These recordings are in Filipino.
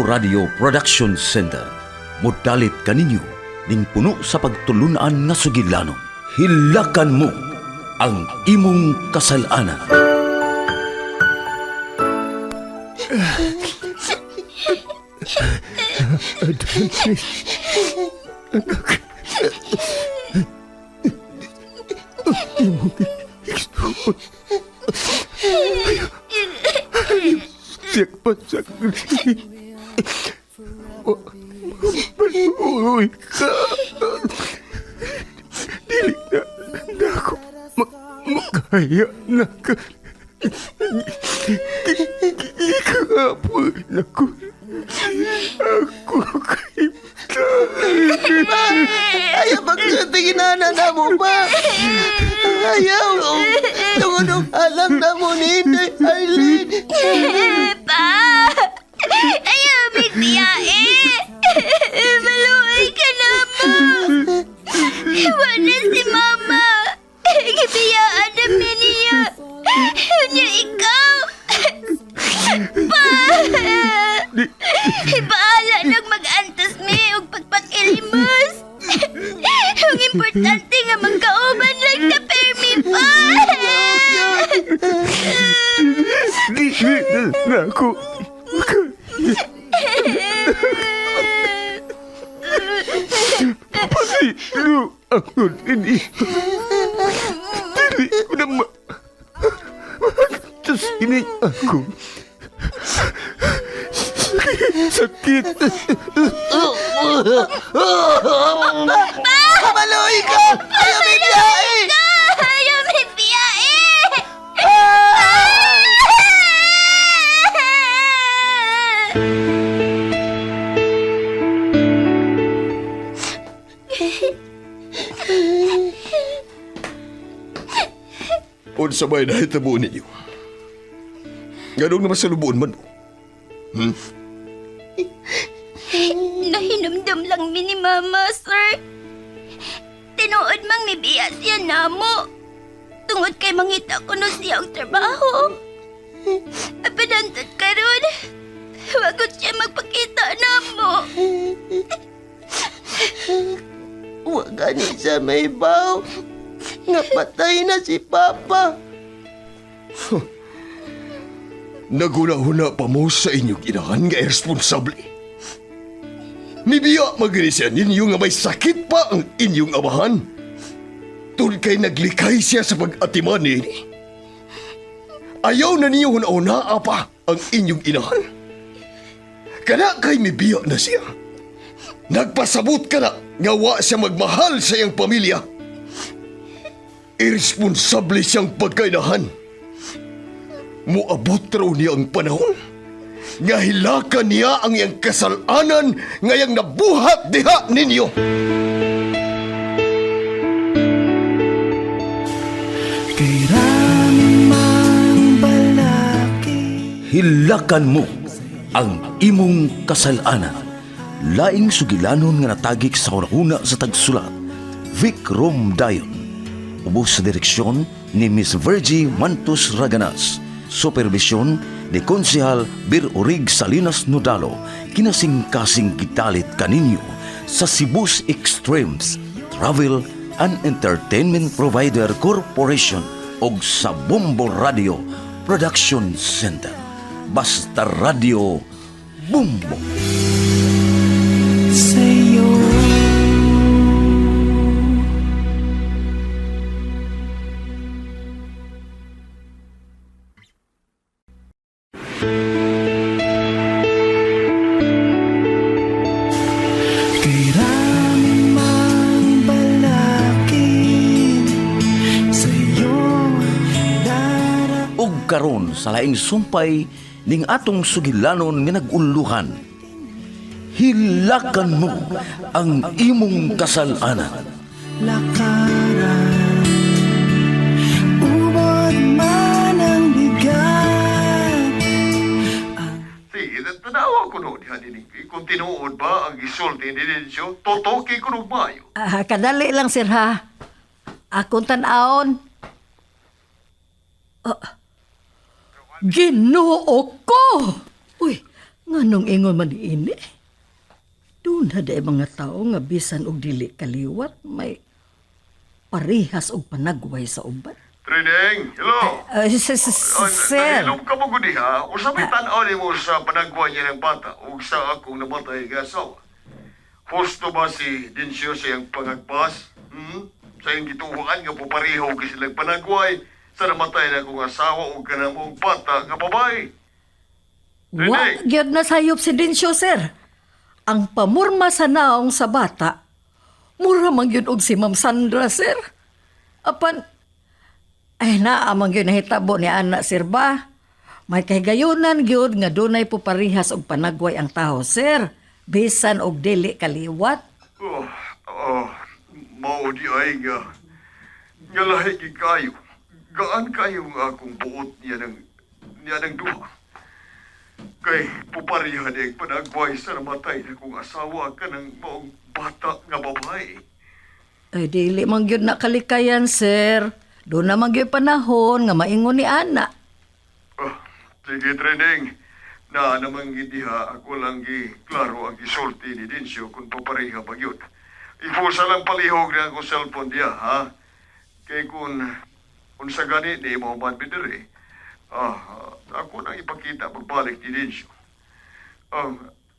Bumbo Radio Production Center. Modalit kaninyo ning puno sa pagtulunan nga sugilanon. Hilakan mo ang imong kasalanan. Adonis, anak, imong igsoon. Siyak pasagli. Maluoy ka. Dili na ako makaya na ka. Ikapon ako. Ako kay Ayaw magsatingin na mo ba? Ayaw. Tungunong alam na mo ni Inday Arlene. Pa! Ayaw, bigbiyae! Maluoy ka na mo! Wala si Mama! Gibiyaan namin niya! Niya ikaw! Pa! Bahala lang mag-antas mi o pagpakilimos! Ang importante nga magkauban lang na permi pa! Di na ako Pasilo ako ini. Dili ko na Tapos ini ako. Sakit. Maluoy ka! Ayaw may biyahe! Ayaw may biyae! Unsa may nahitabo ninyo? Ganong naman sa lubuon man mo? Nahinumdum lang mi ni Mama, sir. Tinuod mang nibiya siya namo. Tungod kay mangita ko no siyang trabaho. Apinantod karon. Wagot siya magpakita namo. Huwag gani sa may baw. Napatay na si Papa. Naguna-huna pa mo sa inyong inahan nga irresponsable. Nibiya maganisyan ninyo nga may sakit pa ang inyong amahan. Tun kay naglikay siya sa pag-atiman ni. Ayaw na niyo huna-una pa ang inyong inahan. Kana kay mibiya na siya. Nagpasabot ka na nga wa siya magmahal sa iyang pamilya. Irresponsable siyang pagkainahan. Muabot raw niya ang panahon nga hilakan niya ang iyang kasalanan ngayang nabuhat diha ninyo. Hilakan mo ang imong kasalanan. Laing sugilanon nga natagik sa hunahuna sa tagsulat. Vic Rom Dayon. Ubos sa direksyon ni Miss Virgie Mantus Raganas. Supervisyon ni Konsehal Bir Urig Salinas Nodalo. Kinasing-kasing gitalit kaninyo sa Cebu's Extremes Travel and Entertainment Provider Corporation o sa Bumbo Radio Production Center. Basta Radio Bumbo. Karon sa laing sumpay ning atong sugilanon nga naguluhan. Hilakan mo ang imong kasalanan. Lakaran, ubod man ang bigat. Sige, tanawa ko no diha dinig. Kung tinuod ba ang isulti ni Densyo, totoki ko no mayo. Kadali lang, sir, ha? Akong tanaon. Ginoo ko! Uy, Nganong ingon man ini? Doon na day mga tao nga bisan og dili kaliwat may parihas og panagway sa uban. Trineng, hello. Sir, Nahilom ka mo gudi ha. Usapin tanaw ni mo sa panagwa niya ng bata o sa akong namatay nga asawa. Husto ba si Dincio sa iyang pangagpas? Sa iyong gituhuan nga papareho kasi silang panagway sa namatay na akong asawa o kanamong bata nga babae. wa gyud na sayop si Dincio, sir. Ang pamurma sa naong sa bata, mura man gyud og si Ma'am Sandra, sir. Apan, ay naamang gyud nahitabo ni anak, sir ba? May kahigayunan gyud nga dunay po parihas og panagway ang taho, sir. Bisan og dili kaliwat. Mao di ay nga. Nga lahi gi kayo. Gaan kayo nga akong buot niya ng duha. Kay puparihan ang panagway sa namatay na kong asawa ka ng maong bata nga babae. Ay dili man gyud na kalikayan, sir. Doon na man gyud panahon nga maingon ni ana. Sige, Treneng. Na namang gidiha, ako lang klaro ang gisulti ni Dincio kung papariha pa yun. Ipusa lang palihog na akong cellphone diya, ha? Kay kung sa gani, di mo man bidiri. Ako nang ipakita pagbalik ni Dincio.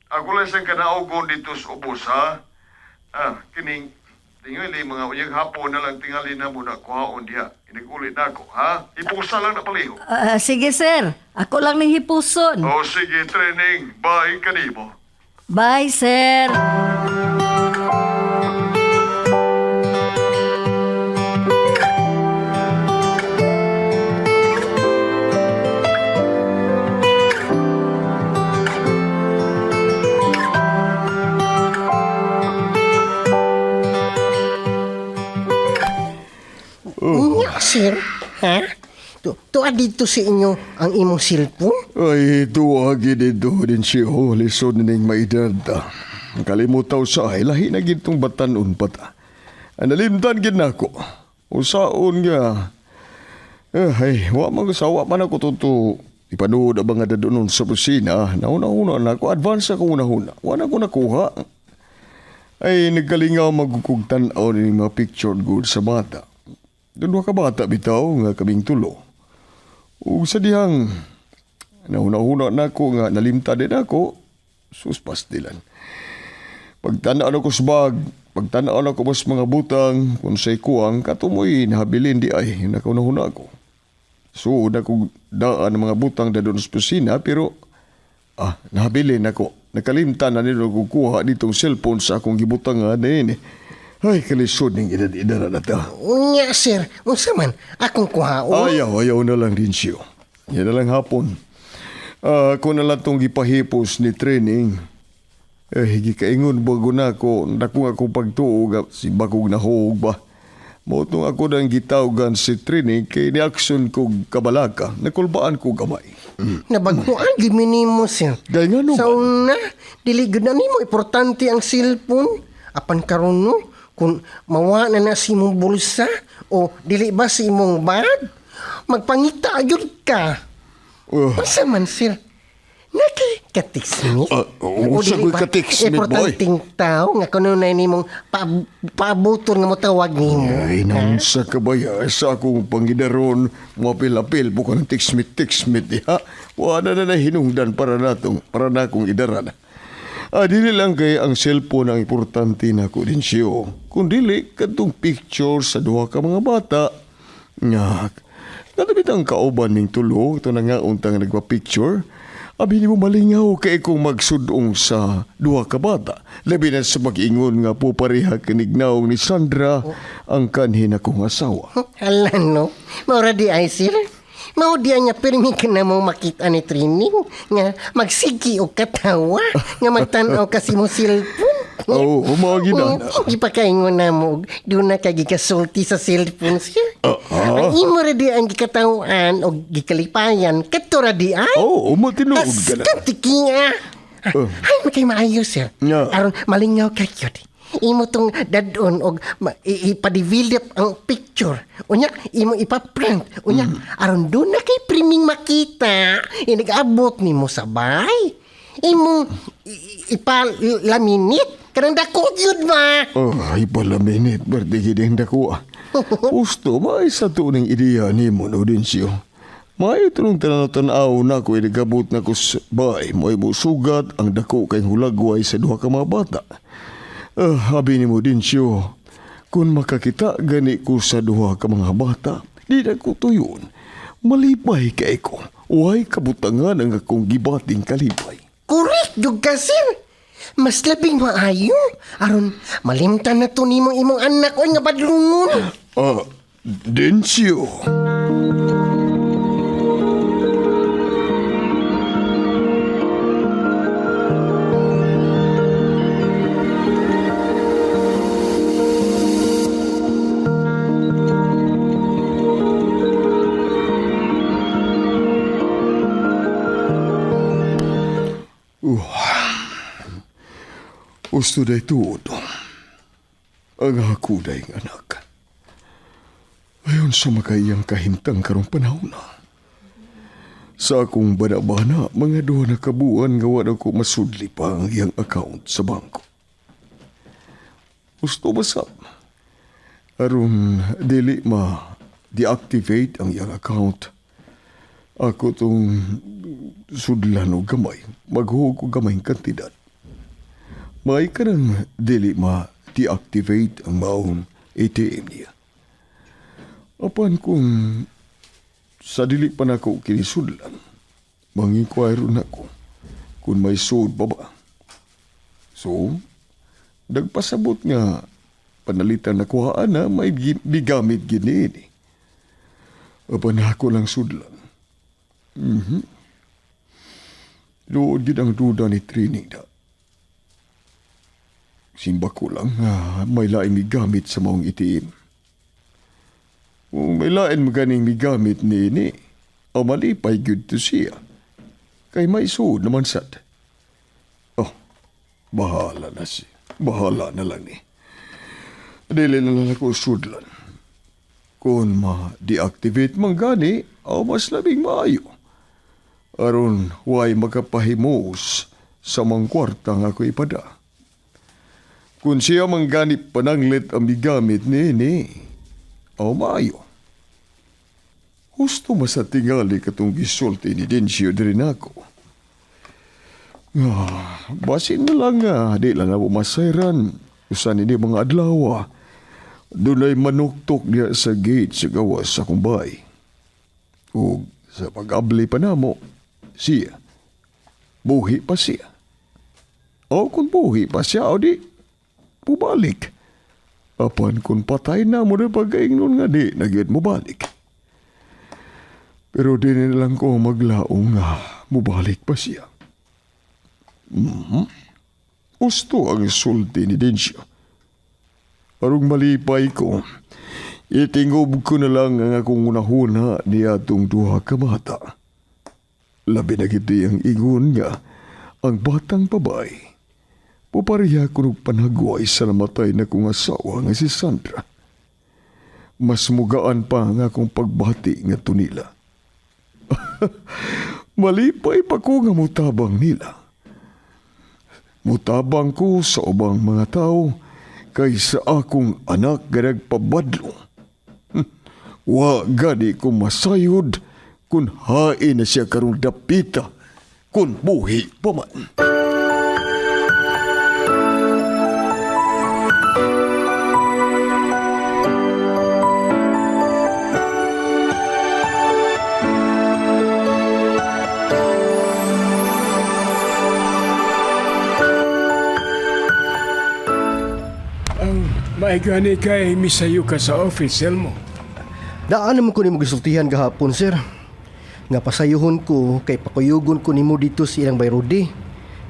Ako lang siyang kanaugon dito sa ubos, ha? Kining, tingali mga uyang hapon na lang tingali na muna kuhaon diha. Inag-ulit na ako, ha? Ipusa lang na palihog. Sige, sir. Ako lang ning hipuson. Sige, Treneng. Bye, kanimo. Bye, sir. Nya, sir. Ha? Tuwa dito sa inyo ang imong cellphone? Ay, tuwagi dito din si Lisod ning maedad ta. Kalimutaw sa ay, lahi na gitong batanon pa ta. Analimtan gid nako. Usaon nga. Wa magasawa man ako tuto. Ipanood ang mga dadonon sa busina. Nauna-una na ako, advance ako una-una. Wala ko nakuha. Ay, nagkalingaw magkukugtan o ni mga picture good sa bata. Doon ka bata bitaw nga kaming tulo. Ug sa dihang nauna-una na ako nga nalimta din ako, suspas dilan. Pagtanaan ako sa bag, pagtanaan ako mas mga butang, kung sa'y kuwang, katumoy nahabilin di ay, nakunahuna ako. So, ako daan ng mga butang na doon sa pusina, pero nahabilin ako. Nakalimtan na nila kukuha ditong cellphone sa akong gibutangan na yun. Ay, kalisod ng edad-edara na ta. Nya, sir. Unsa man, akong kuhaon. Ayaw na lang din siyo. Yan na lang hapon. Ako na lang itong gipahipos ni training. Higi kaingon bago na ako. Naku ako pagtuog si bagong nahog ba. Motong ako nang gitawgan si training kay ni-action ko kabalaka. Nakulbaan ko gamay. Nabaguan, gimini mo, sir. Gaya nga no Sa ba? una, dili gud na nimo importante ang cellphone. Apan karon no, kung mawa na si imong bulsa o dili ba si imong bag, magpangita gyud ka. Unsa man, sir? Nakikatiksmit? Oo, sa ko'y katiksmit, boy. Importanteng tao nga kuno na nimong paabuton nga mo tawag nimo. Ay, naunsa ka ba ya? Sa akong pangidaron, mapil-apil po ka ng tiksmit-tiksmit. Wala na hinungdan para na akong idaran. Dili lang kay ang cellphone ang importante na ko din siyo. Kung dili, katong picture sa duha ka mga bata. Nga, natabit ang kauban ning tulo, ito na nga untang nagpa-picture. Abi ni mo malingaw kay kung magsudong sa duha ka bata. Labi na sa mag-ingon nga po pareha kinignaw ni Sandra ang kanhin akong asawa. Hala no, maura di ay sir. Mao di niya pirmi ka na mo makita ni training nga magsigi og katawa nga magtan-aw kasi mo cellphone. Oo, mao ginana. Di pa kaingon na mo doon na kay gigasulti sa cellphone sir. Ang imo ra di ang gikatawan og gikalipayan kadto ra di ay. Oo, matinuod ka na. Tiki nga. Ay, makay maayo sir. Nga. Aron malingaw ka yun. Imo tong dadon og ipa-develop ang picture. Unya, imo ipa-print. Unya, aron doon na kay priming makita. Inag-abot nimo sabay. Imo ipalaminit. Karang dako yun ma. Ay, pala minit, bertigid ang dako. Gusto, may sa tuning ideya ni mo, Audencio. May tulong tanaw-tanaw na ko inagabot na ko sa bay. May mo sugat ang dako kay hulagway sa duha ka mga bata. Habi ni mo, Audencio, kung makakita gani ko sa duha ka mga bata, di na ko tuyon. Malipay kay ko. Uhay kabutangan ang akong gibating kalipay. Correct, jud ka, sir. Mas labing maayo. Aron, malimtan na to nimo imong anak o nga badlungon. Dencio. Gusto day tuod. Ang ako day anak. Ayon sa makayang kahimtang karong panahon na. Sa akong banabana, mga duha na kabuan gawa na ko masudli pa ang iyang account sa bangko. Gusto masab. Aron dili ma-deactivate ang iyang account. Ako tong sudlan o gamay. Maghug o gamay kantidad. May ka nang dili ma-deactivate ang maong ATM niya. Apan kung sa dili pa na ako kinisudlan, mang-inquire na ko kung may sud pa ba. So, nagpasabot nga panalitan na kuhaan na may bigamit gini. Apan ako lang sudlan. Luod yun ang duda ni Trining na. Simba ko lang may laing migamit sa maong ATM. Kung may lain maganing migamit ni o malipay good to siya. Kay may suod naman sad. Bahala na siya. Bahala na lang ni. Dili na lang ako sudlan. Kung ma-deactivate man gani, o mas labing maayo. Aron, huwag makapahimos sa mga kwarta nga ko ipada. Kung siya mangganip pananglit ang bigamit ni, o maayo. Gusto masatingali katong gisulti ni Dencio din ako. Basin na lang di lang na masayran. Usan ini mga adlaw. Doon ay manuktok niya sa gate sa gawas sa kumbay. O sa pag-abli pa na mo, siya. Buhi pa siya. O kung buhi pa siya, o di, pubalik. Apan kung patay na mo na pag-aingnon nga di, nagyan mo balik. Pero di na lang ko maglaong nga mubalik pa siya. Gusto ang sulti ni Dencio. Parang malipay ko, itingob ko na lang ang akong unahuna niya itong duha ka bata. Labi na giti ang ingon nga, ang batang babay. Pupariya ko ng panagway sa namatay na kong asawa nga si Sandra. Mas mugaan pa ang akong pagbati nga tunila. Malipay pa ko nga mutabang nila. Mutabang ko sa ubang mga tao kaysa akong anak nga nagpabadlo. Wa gani ko masayod kung hain na siya karong dapita kung buhi pa man. May gani kay misayo ka sa office, Elmo. Daan naman ko ni mo gisultihan gahapon, sir. Nga pasayuhon ko kay pakuyugon ko nimo dito sa ilang bayrodi.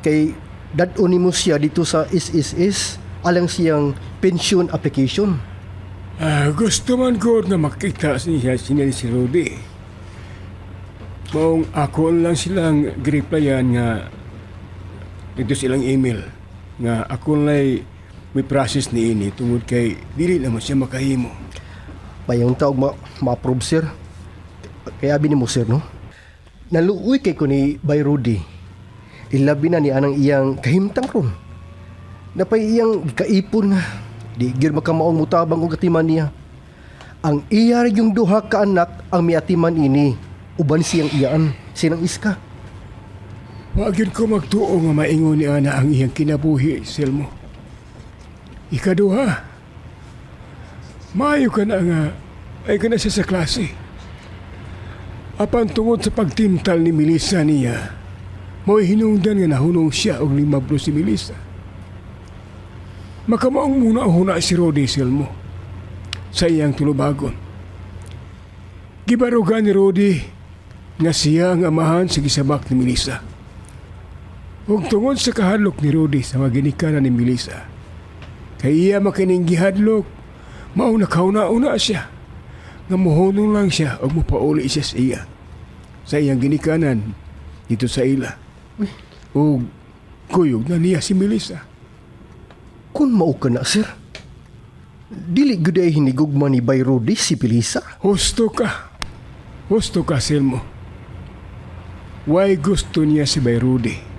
Kay dadon nimo siya dito sa SSS alang siyang pension application. Gusto man ko na makita siya si Rudy. Maong ako lang silang gireplyan nga dito silang email nga ako lang may process ni ini tungod kay dili naman siya makahimo. Payong taog ma-approve, sir. Kaya abi nimo, sir, no? Naluoy kay ko ni Bay Rudy. Ilabi na ni anang iyang kahimtang ron. Napay iyang kaipon nga. Di gyud makamaong mutabang og atiman niya. Ang iya rin yung duha ka anak ang miatiman ini. Uban siyang iyaan, sinang iska. Wagin ko magtuo nga maingon ni ana ang iyang kinabuhi, Selmo. Ikaduha, maayo ka na nga, ay ka na siya sa klase. Apan tungod sa pagtimtal ni Melissa niya, mo'y hinungdan nga nahunong siya og limablo si Melissa. Makamaong muna si Rodi, Selmo, sa iyang tulubagon. Gibarugan ni Rodi nga siya ang amahan sa gisabak ni Melissa. Ug tungod sa kahadlok ni Rodi sa mga ginikanan ni Melissa, kay iya makining gihadlok, mao nakauna-una siya, nga mohonong lang siya o mupauli siya sa iyang ginikanan dito sa ila. Ug kuyog na niya si Melissa. Kung mao ka na, sir, dili gud ay hinigugma ni Bay Rudy si Pilisa. Husto ka, Selmo. Why gusto niya si Bay Rudy?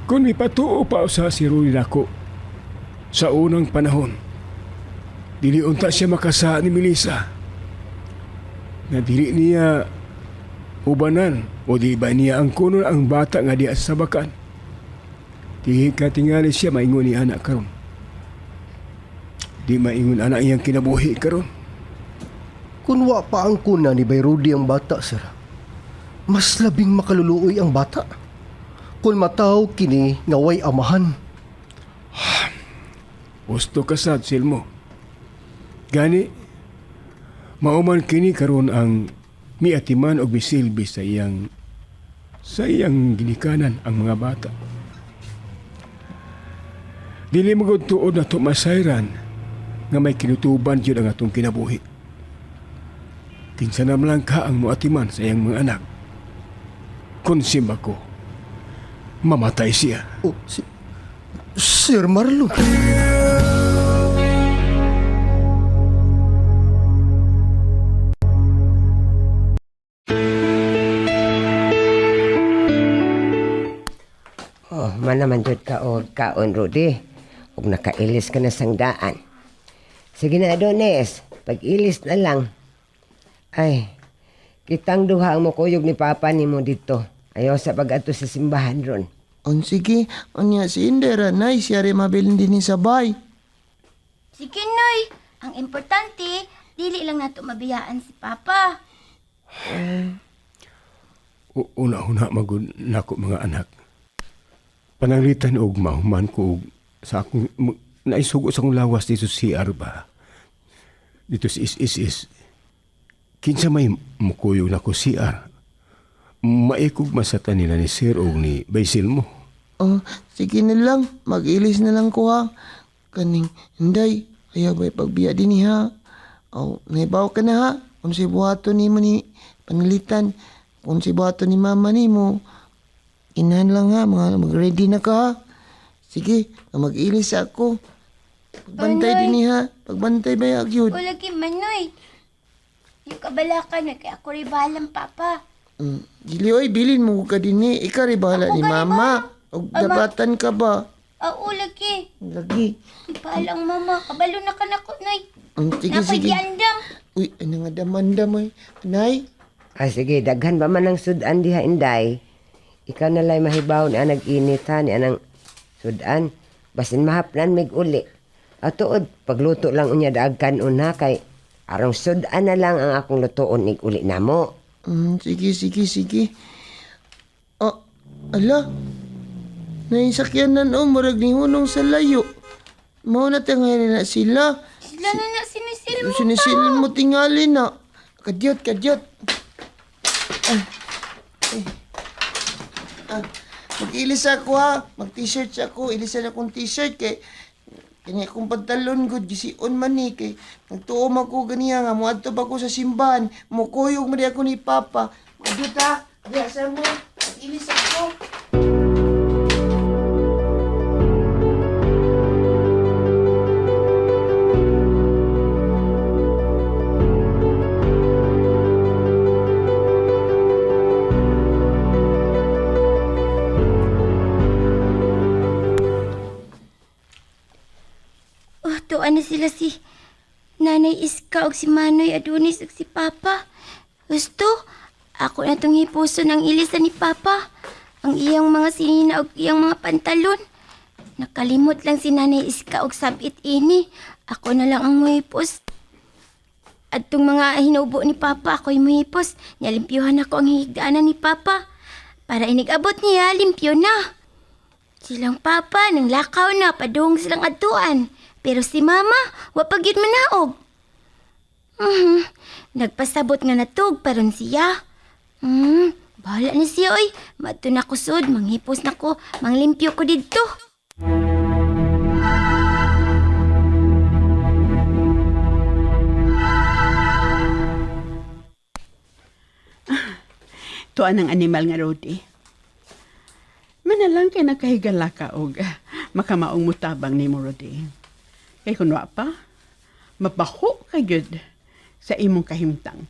Kung ipatuo pa sa si Rudy nako sa unang panahon, dili unta siya makasa ni Melissa. Na dili niya ubanan o di ba niya ang kuno ang bata nga diya sa sabakan. Di ka tingali siya maingon ni anak karon. Di maingon anak iyang kinabuhi karon. Kung wa pa ang kuna ni Bay Rudy ang bata, sir, mas labing makaluluoy ang bata. Kung mataw kini nga way amahan. Gusto ka sad, Selmo. Gani, mauman kini karon ang miatiman og misilbi sa iyang ginikanan ang mga bata. Dili magud tuod na tumasayran nga may kinutuban yun ang atong kinabuhi. Kinsa naman lang ka ang muatiman sa iyang mga anak. Konsim ako, mamatay siya. Oh, Sir Marlon. Oh, manaman jud ka o kaon, Rudy. Ug nakailis ka na sang daan. Sige na, Adonis. Pag-ilis na lang. Ay, kitang duha ang mukuyog ni Papa ni mo dito. Ayaw sa pag-ato sa simbahan ron. Sige, anya si Indira, nay, siya rin mabilin din ni sabay. Sige, Noy. Ang importante, dili lang nato mabiyaan si Papa. Una-una magud nako mga anak. Pananglitan og mahuman ko og sa akong naisugo sa akong lawas dito si Arba. Dito si is. Kinsa may mukuyog na ko si Ar. Maikog masatan nila ni Sir o ni Basil mo. Oh, sige na lang, mag-ilis na lang ko ha. Kaning, hinday, ayaw ba'y pagbiya din ha. Oh, naibaw ka na ha. Kung si buhato ni mo ni panglitan, kung si buhato ni mama ni mo, inahan lang ha, mag-ready na ka ha. Sige, mag-ilis ako. Pagbantay din ha. Pagbantay ba yun? O lagi man, Noy. Yung kabalakan na kay ako rin bahalang Papa. Dili, oy, bilin mo ka din eh. Ika rin bahala ni mama. O dabatan ka ba? Oo, lagi. Lagi. Bahalang mama. Kabalo na ka na ko, Noy. Sige, sige. Napagiandam. Uy, ano nga damandam ay. Nay? Sige, daghan ba man ang sudan diha, Inday? Ikaw na lay mahibaw na nag-init ha, ni anang sudan. Basin mahaplan mig uli. Atuod, pagluto lang unya daagkan una kay arong sudan na lang ang akong lutoon ig uli namo. Sige. Oh, ala. Naisakyanan o, marag ni Hunong sa layo. Mao na tingali na sila. Sila na sinisil mo Sinisil mo tingali na. Kadyot. Mag-ilis ako ha. Mag-t-shirt ako. Ilisan akong t-shirt kay kanya akong pantalon ko. Gisiun man ni kay nagtuom ako ganiya nga. Muadto ba ko sa simbahan. Mukuyog mo di ako ni Papa. Kadyot ha. Diya mo. Mag-ilis ako. sila si Nanay Iska o si Manoy Adonis o si Papa. Gusto, ako na itong hipuson ang ilisan ni Papa. Ang iyang mga sinina o iyang mga pantalon. Nakalimot lang si Nanay Iska og sabit ini. Ako na lang ang muhipos. At itong mga hinubo ni Papa, ako'y muhipos. Nalimpyuhan ako ang higdaanan ni Papa. Para inigabot niya, limpyo na. Silang Papa, nang lakaw na, padung silang atuan. Pero si Mama, wapag yun manaog. Nagpasabot nga natug, paron siya. Bahala ni siya, oy. Mato na kusod, manghipos na ko, manglimpyo ko dito. Tuan ang animal nga Rodi. Manalang kay nakahigala ka og makamaong mutabang ni mo Rodi. Kay kunwa pa, mabaho ka gyud sa imong kahimtang.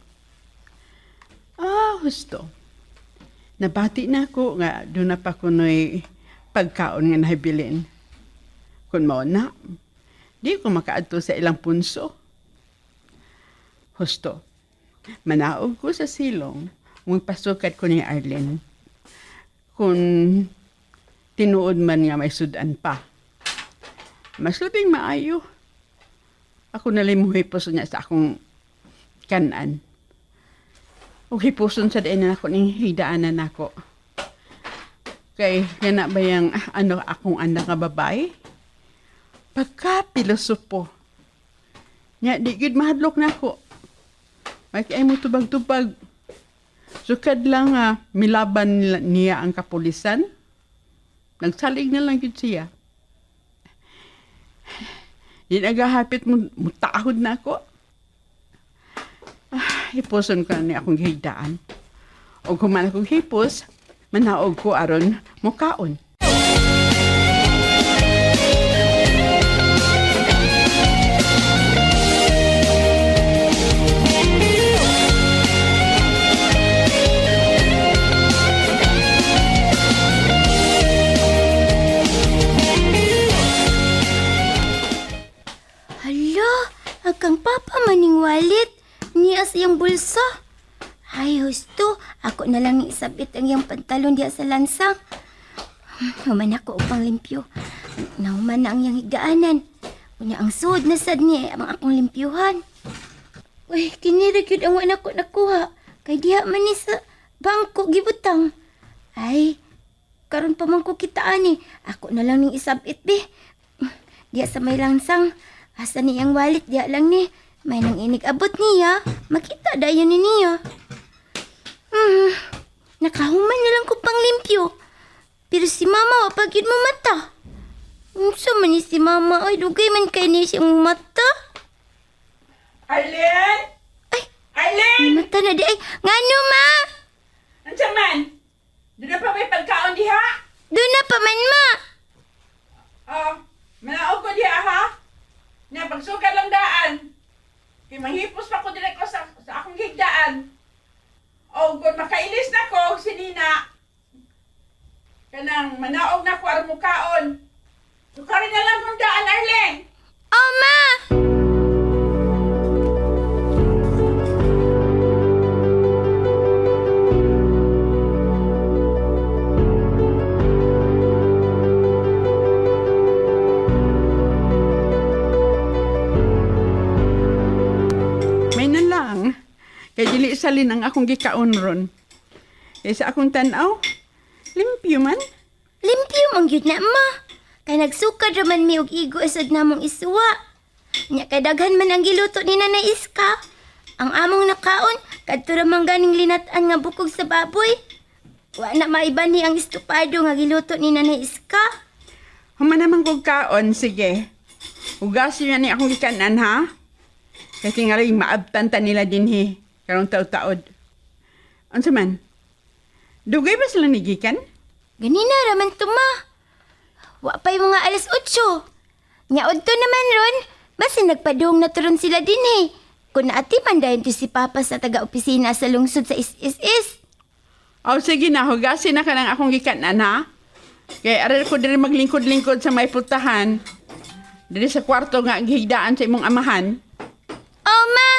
Husto. Nabati na ako nga doon na pa kuno'y pagkaon nga nahibilin. Kung mao na, di ko makaadto sa ilang punso. Husto. Manaog ko sa silong mong pasukat ko ni Arlen. Kung tinuod man nga may sudan pa. Mas labing maayo. Ako nalimuhipos niya sa akong kanan. O hipuson sa daan na ako ning hidaanan ako. Kay yana ba yung akong anak nga babae? Pagka pilosopo. Nya di gid mahadlok na ako. May kay mo tubag-tubag. Sukad lang milaban niya ang kapulisan. Nagsalig na lang yun siya. Di nagahapit mo taahod na ako. Hiposon ko na akong higdaan. O kung man akong hipos, manaog ko aron mukaon. Agang Papa maning walit. Niya sa iyang bulsa. Ay, husto. Ako na lang isabit ang iyang pantalon diya sa lansang. Human ako upang limpyo. Nahuman na ang iyang higdaanan. Unya ang suod na sad niya ang akong limpyuhan. Uy, kinirag yun ang anak ko nakuha. Kay diha man ni sa bangko gibutang. Ay, karon pa man ko kitaan eh. Ako na lang ning isabit be. Diya sa may lansang. Asa niyang walit diya lang ni. May nang inig-abot niya. Makita dayon ni niya. Nakahuman na lang ko pang limpyo. Pero si Mama wapag yun mo mata. Unsa man ni si Mama? Ay, dugay man kay niya siyang mata. Arlen! Ay! Arlen! May mata na di. Ay, ngano ma? Ansa man? Doon na pa may pagkaon diha? Doon na pa man ma. Manaog ko diha ha? Na pagsukat lang daan. Kaya mahipos pa ko direct ko sa akong higdaan. O kung makailis na ko, sinina. Kanang manaog na ko aron mukaon. Sukarin na lang kung daan, Arlen. Oh, ma! Kaya dili salin ang akong gikaon ron. Kaya sa akong tanaw, limpyo man. Limpyo mong yun na, ma. Kaya nagsukad raman mi og igo isod namong isuwa. Nya kay daghan man ang giluto ni Nanay Iska. Ang among nakaon, kadto ramang ganing linat-an nga bukog sa baboy. Wa na maiba ni ang estupado nga giluto ni Nanay Iska. Human naman kong kaon, sige. Hugasin na ni akong gikanan, ha? Kasi nga rin maabtanta nila din, he. Karong taod-taod. Ano man? Dugay ba sila nigikan? Ganina raman to, ma. Wa pa'y mga 8:00. Nyaod to naman ron. Basta nagpadung na turon sila din, he. Kung naatiman dahil to si Papa sa taga-opisina sa lungsod sa is. Sige na, hugasin na ka ng akong gikanan, ha? Kaya aral ko din maglingkod-lingkod sa may putahan. Dili sa kwarto nga gihigdaan sa imong amahan. Oma!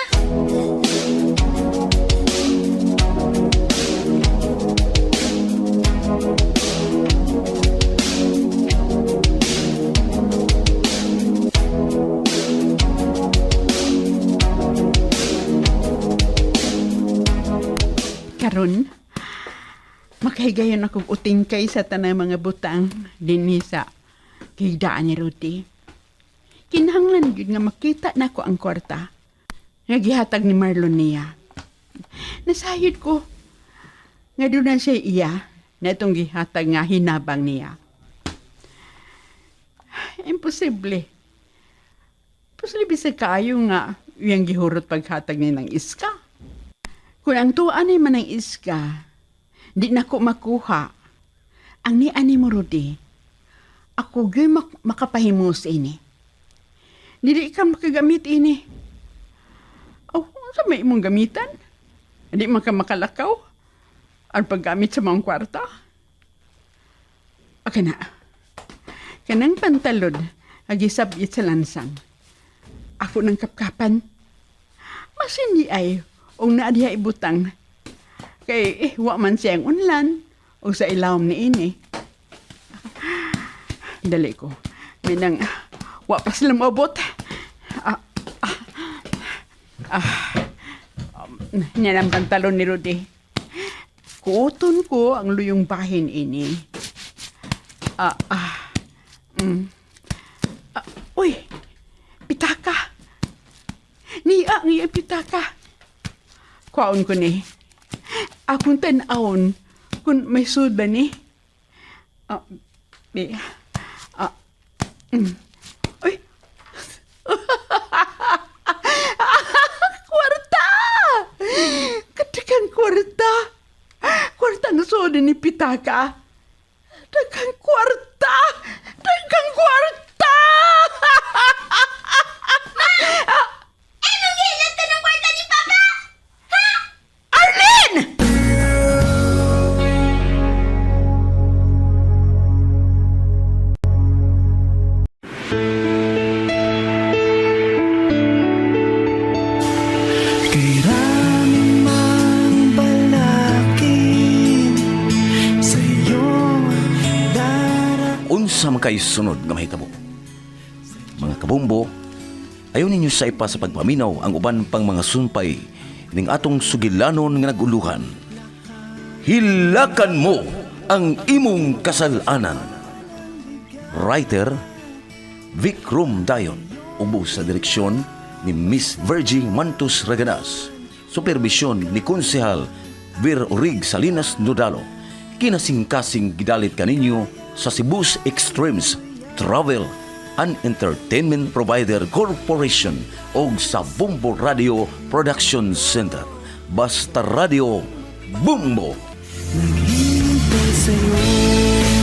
Karon, makahigayon akong utingkay sa tanang mga butang dinhi sa higdaan ni Rudy. Kinahanglan yun nga makita na ko ang kwarta nga gihatag ni Marlon niya. Nasayod ko nga doon na siya iya na itong gihatag nga hinabang niya. Imposible. Posible sa kayo nga iyang gihurot paghatag niya ng iska. Kung ang tuan ay man ng iska, di na ko makuha. Ang ni mo, Rudy, ako gay makapahimos ini. Dili ka makagamit ini. Oh, sa may imong gamitan? Hindi man ka makalakaw? Ang paggamit sa mga kwarta? Okay na. Kanang pantalod, agisabit sa lansang. Ako ng kapkapan. Mas hindi ay, o naadiha ibutang. Kay, wa man siyang unlan, o sa ilawom ni ini. Dali ko. Minang, wa pa sila maabot. Yan ang pantalon ni Rudy. Kuoton ko ang luyong bahin ini. Uy, pitaka. Niya ang iya pitaka. Kwaon ko ni. Akong tanawon kung may sud ba ni. Uy. Kwarta! Katikan kwarta. Kwarta na sud ni pitaka. Dagang kwarta! Dagang kwarta! Anong hilat ka ng kwarta ni Papa? Ha? Arlene! Unsa man kay sunod nga mahitabo? Mga kabumbo, ayaw ninyo sa ipa sa pagpaminaw ang uban pang mga sumpay ning atong sugilanon nga naguluhan. Hilakan mo ang imong kasalanan. Writer, Vic Dayon, ubos sa direksyon ni Miss Virgie Mantus Raganas. Supervisyon ni Konsehal Vir Orig Salinas Nodalo. Kinasing-kasing gidalit kaninyo sa Cebu's Extremes Travel and Entertainment Provider Corporation o sa Bumbo Radio Production Center. Basta Radio Bumbo! Naghihintay sa'yo.